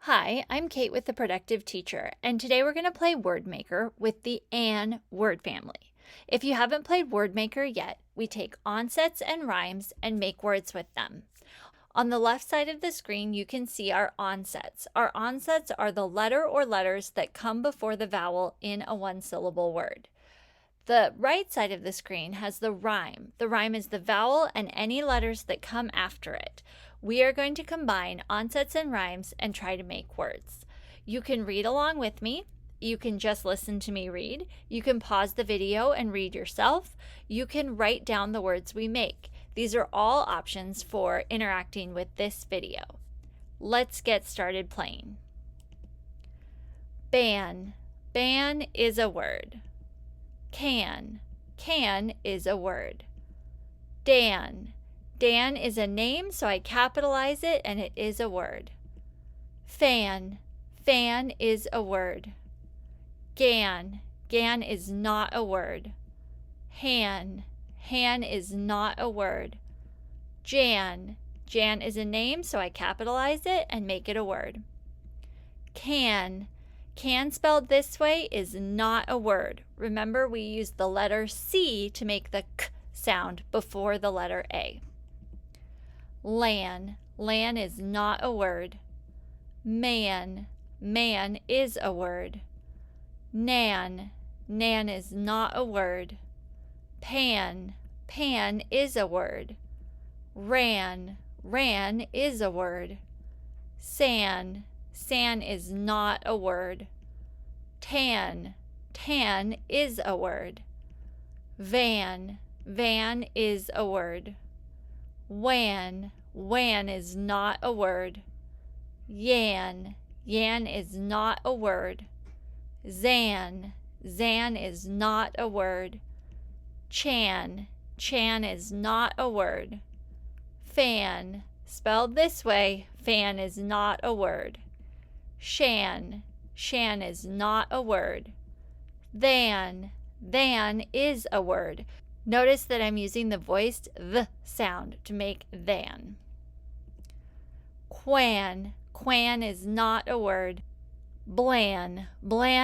Hi, I'm Kate with The Productive Teacher, and today we're going to play Word Maker with the an word family. If you haven't played Word Maker yet, we take onsets and rhymes and make words with them. On the left side of the screen, you can see our onsets. Our onsets are the letter or letters that come before the vowel in a one-syllable word. The right side of the screen has the rime. The rime is the vowel and any letters that come after it. We are going to combine onsets and rhymes and try to make words. You can read along with me. You can just listen to me read. You can pause the video and read yourself. You can write down the words we make. These are all options for interacting with this video. Let's get started playing. Ban. Ban is a word. Can is a word. Dan is a name, so I capitalize it and it is a word. Fan is a word. Gan is not a word. Han is not a word. Jan is a name, so I capitalize it and make it a word. Can spelled this way is not a word. Remember, we use the letter C to make the k sound before the letter A. Lan is not a word. Man is a word. Nan is not a word. Pan is a word. Ran is a word. San is not a word. Tan is a word. Van is a word. Wan is not a word. Yan is not a word. Zan is not a word. Chan is not a word. Fan, spelled this way, fan is not a word. Shan is not a word. Than is a word. Notice that I'm using the voiced th sound to make than. Quan is not a word. Blan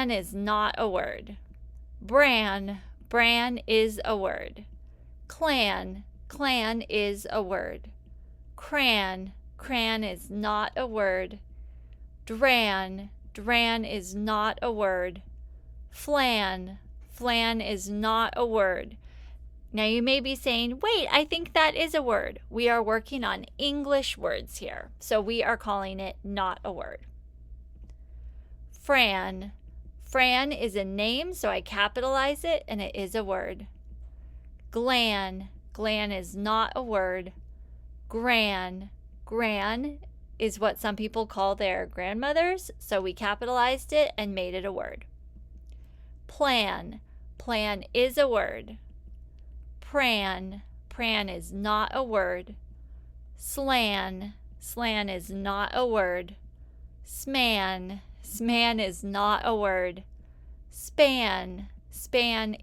is not a word. Bran is a word. Clan is a word. Cran is not a word. Dran is not a word. Flan is not a word. Now you may be saying, wait, I think that is a word. We are working on English words here, so we are calling it not a word. Fran is a name, so I capitalize it and it is a word. Glan is not a word. Gran is what some people call their grandmothers, so we capitalized it and made it a word. Plan is a word. Pran is not a word. Slan is not a word. Sman is not a word. Span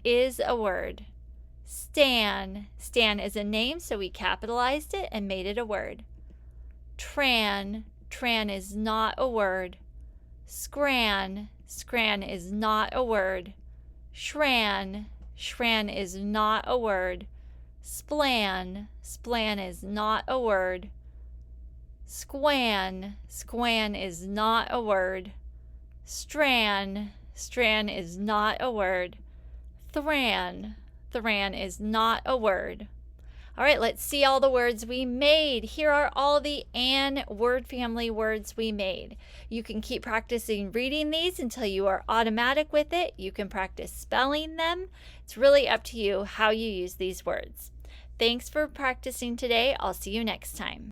is a word. Stan is a name, so we capitalized it and made it a word. Tran is not a word. Scran is not a word. Shran is not a word. Splan is not a word. Squan is not a word. Stran is not a word. Thran is not a word. All right, let's see all the words we made. Here are all the an word family words we made. You can keep practicing reading these until you are automatic with it. You can practice spelling them. It's really up to you how you use these words. Thanks for practicing today. I'll see you next time.